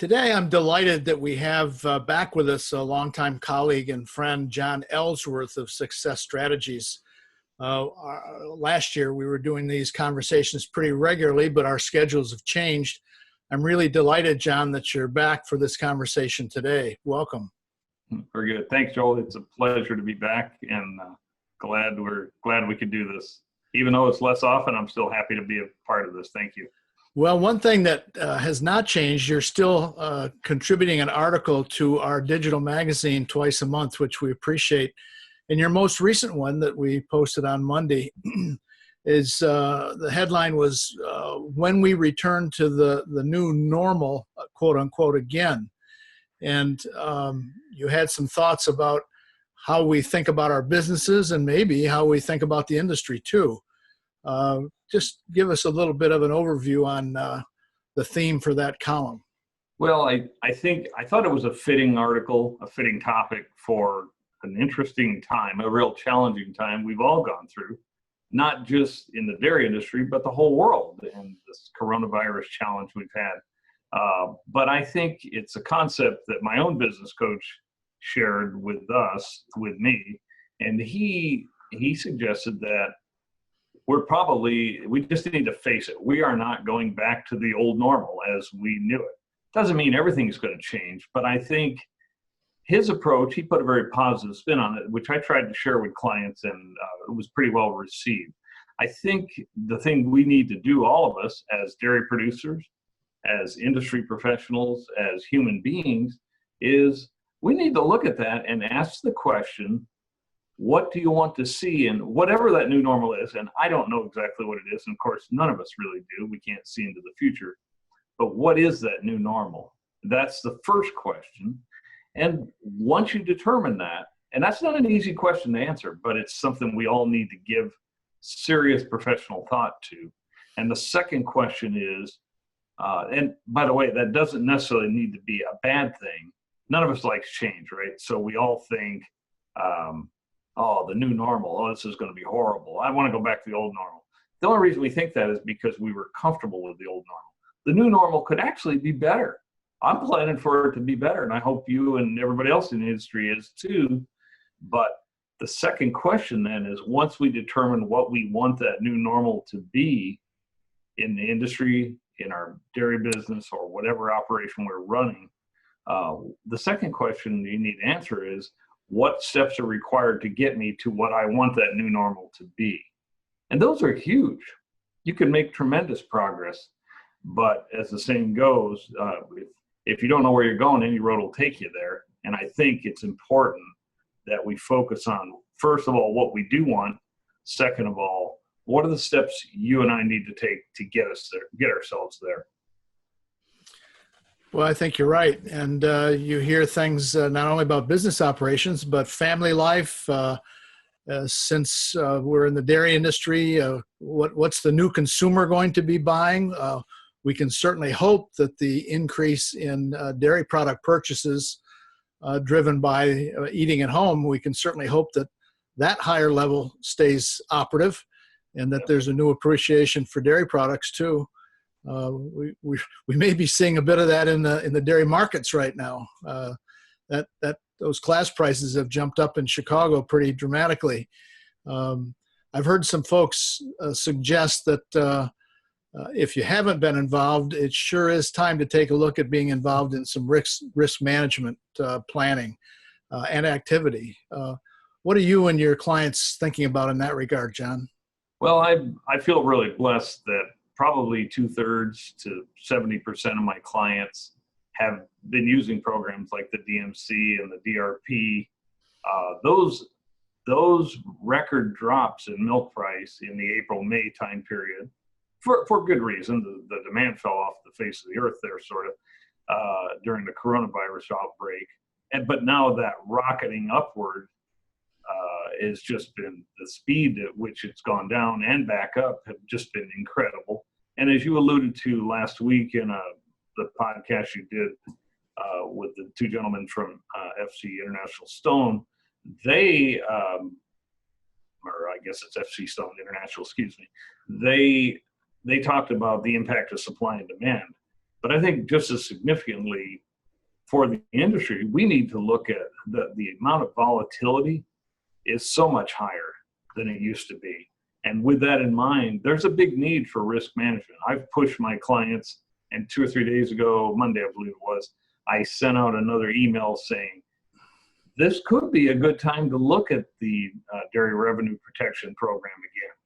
Today, I'm delighted that we have back with us a longtime colleague and friend, John Ellworth of Success Strategies. Last year, we were doing these conversations pretty regularly, but our schedules have changed. I'm really delighted, John, that you're back for this conversation today. Welcome. Very good. Thanks, Joel. It's a pleasure to be back, and glad we could do this. Even though it's less often, I'm still happy to be a part of this. Thank you. Well, one thing that has not changed, you're still contributing an article to our digital magazine twice a month, which we appreciate. And your most recent one that we posted on Monday is the headline was, When We Return to the New Normal, quote unquote, again. And you had some thoughts about how we think about our businesses and maybe how we think about the industry too. Just give us a little bit of an overview on the theme for that column. Well, I thought it was a fitting article, a fitting topic for an interesting time, a real challenging time we've all gone through, not just in the dairy industry, but the whole world and this coronavirus challenge we've had. But I think it's a concept that my own business coach shared with me, and he suggested that we just need to face it. We are not going back to the old normal as we knew it. Doesn't mean everything's going to change, but I think his approach, he put a very positive spin on it, which I tried to share with clients, and it was pretty well received. I think the thing we need to do, all of us as dairy producers, as industry professionals, as human beings, is we need to look at that and ask the question, what do you want to see in whatever that new normal is? And I don't know exactly what it is. And of course, none of us really do. We can't see into the future. But what is that new normal? That's the first question. And once you determine that, and that's not an easy question to answer, but it's something we all need to give serious professional thought to. And the second question is, and by the way, that doesn't necessarily need to be a bad thing. None of us likes change, right? So we all think, the new normal, this is going to be horrible. I want to go back to the old normal. The only reason we think that is because we were comfortable with the old normal. The new normal could actually be better. I'm planning for it to be better, and I hope you and everybody else in the industry is too. But the second question then is, once we determine what we want that new normal to be in the industry, in our dairy business, or whatever operation we're running, the second question you need to answer is, what steps are required to get me to what I want that new normal to be? And those are huge. You can make tremendous progress, but as the saying goes, if you don't know where you're going, any road will take you there. And I think it's important that we focus on, first of all, what we do want. Second of all, what are the steps you and I need to take to get us there, get ourselves there? Well, I think you're right. And you hear things not only about business operations, but family life. Since we're in the dairy industry, what's the new consumer going to be buying? We can certainly hope that the increase in dairy product purchases driven by eating at home, we can certainly hope that that higher level stays operative and that there's a new appreciation for dairy products too. We may be seeing a bit of that in the dairy markets right now. Those class prices have jumped up in Chicago pretty dramatically. I've heard some folks suggest that if you haven't been involved, it sure is time to take a look at being involved in some risk management planning and activity. What are you and your clients thinking about in that regard, John? Well, I feel really blessed that probably 2/3 to 70% of my clients have been using programs like the DMC and the DRP. Those record drops in milk price in the April-May time period, for good reason. The demand fell off the face of the earth there sort of during the coronavirus outbreak. But now that rocketing upward has just been, the speed at which it's gone down and back up have just been incredible. And as you alluded to last week in the podcast you did with the two gentlemen from FC International Stone, they, or I guess it's FC Stone International, excuse me, they talked about the impact of supply and demand. But I think just as significantly for the industry, we need to look at the amount of volatility is so much higher than it used to be. And with that in mind, there's a big need for risk management. I've pushed my clients, and 2 or 3 days ago, Monday, I believe it was, I sent out another email saying, this could be a good time to look at the Dairy Revenue Protection Program again.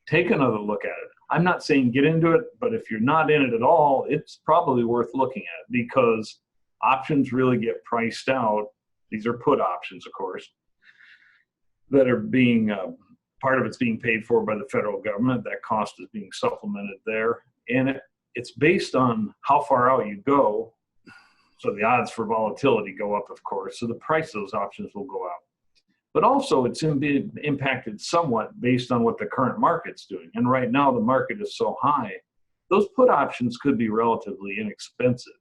Take another look at it. I'm not saying get into it, but if you're not in it at all, it's probably worth looking at, because options really get priced out. These are put options, of course, that are being, part of it's being paid for by the federal government. That cost is being supplemented there. And it's based on how far out you go. So the odds for volatility go up, of course. So the price of those options will go up. But also it's impacted somewhat based on what the current market's doing. And right now the market is so high, those put options could be relatively inexpensive.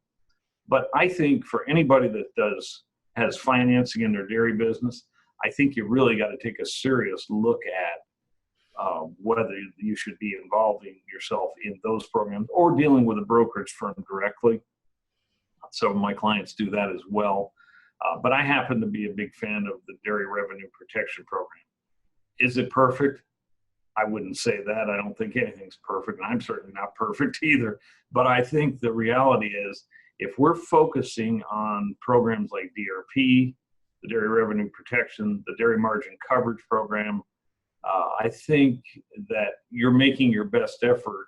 But I think for anybody that has financing in their dairy business, I think you really got to take a serious look at whether you should be involving yourself in those programs or dealing with a brokerage firm directly. Some of my clients do that as well. But I happen to be a big fan of the Dairy Revenue Protection Program. Is it perfect? I wouldn't say that. I don't think anything's perfect, and I'm certainly not perfect either. But I think the reality is, if we're focusing on programs like DRP, the Dairy Revenue Protection, the Dairy Margin Coverage Program, I think that you're making your best effort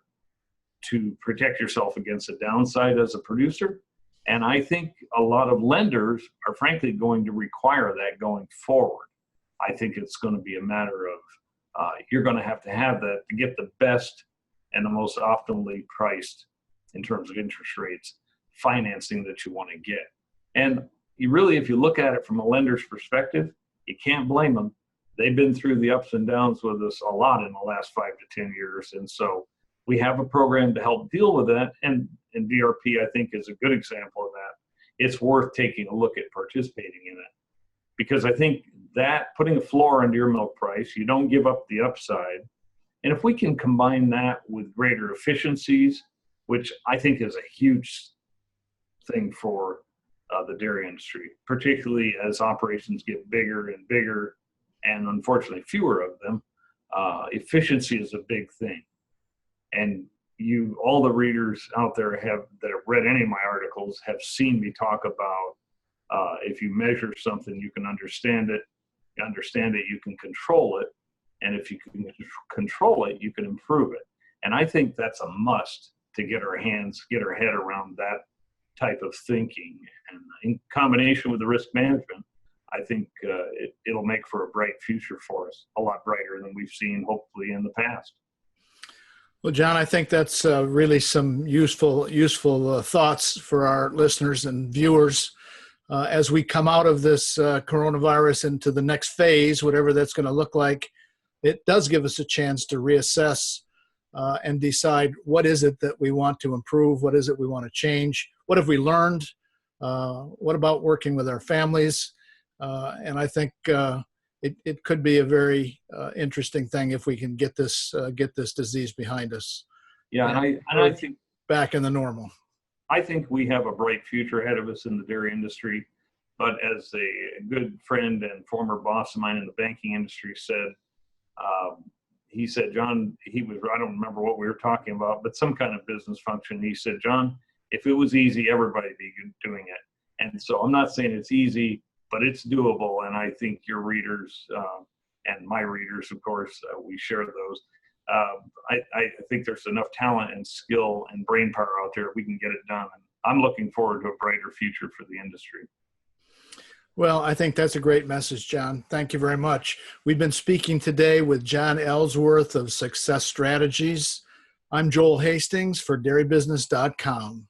to protect yourself against a downside as a producer. And I think a lot of lenders are frankly going to require that going forward. I think it's going to be a matter of you're going to have that to get the best and the most optimally priced in terms of interest rates financing that you want to get. And you really, if you look at it from a lender's perspective, you can't blame them. They've been through the ups and downs with us a lot in the last 5 to 10 years. And so we have a program to help deal with that. And DRP, I think, is a good example of that. It's worth taking a look at participating in it, because I think that putting a floor under your milk price, you don't give up the upside. And if we can combine that with greater efficiencies, which I think is a huge thing for the dairy industry, particularly as operations get bigger and bigger, and unfortunately fewer of them, efficiency is a big thing. And all the readers out there that have read any of my articles have seen me talk about if you measure something, you can understand it. You can control it. And if you can control it, you can improve it. And I think that's a must to get our head around that type of thinking. And in combination with the risk management, I think it'll make for a bright future for us, a lot brighter than we've seen hopefully in the past. Well, John, I think that's really some useful thoughts for our listeners and viewers as we come out of this coronavirus into the next phase, whatever that's going to look like. It does give us a chance to reassess and decide what is it that we want to improve, what is it we want to change, what have we learned, what about working with our families, and I think it could be a very interesting thing if we can get this disease behind us. Yeah, and I think back in the normal. I think we have a bright future ahead of us in the dairy industry. But as a good friend and former boss of mine in the banking industry said, he said, John, I don't remember what we were talking about, but some kind of business function. He said, John, if it was easy, everybody'd be doing it. And so I'm not saying it's easy, but it's doable. And I think your readers and my readers, of course, we share those. I think there's enough talent and skill and brain power out there. We can get it done. And I'm looking forward to a brighter future for the industry. Well, I think that's a great message, John. Thank you very much. We've been speaking today with John Ellworth of Success Strategies. I'm Joel Hastings for DairyBusiness.com.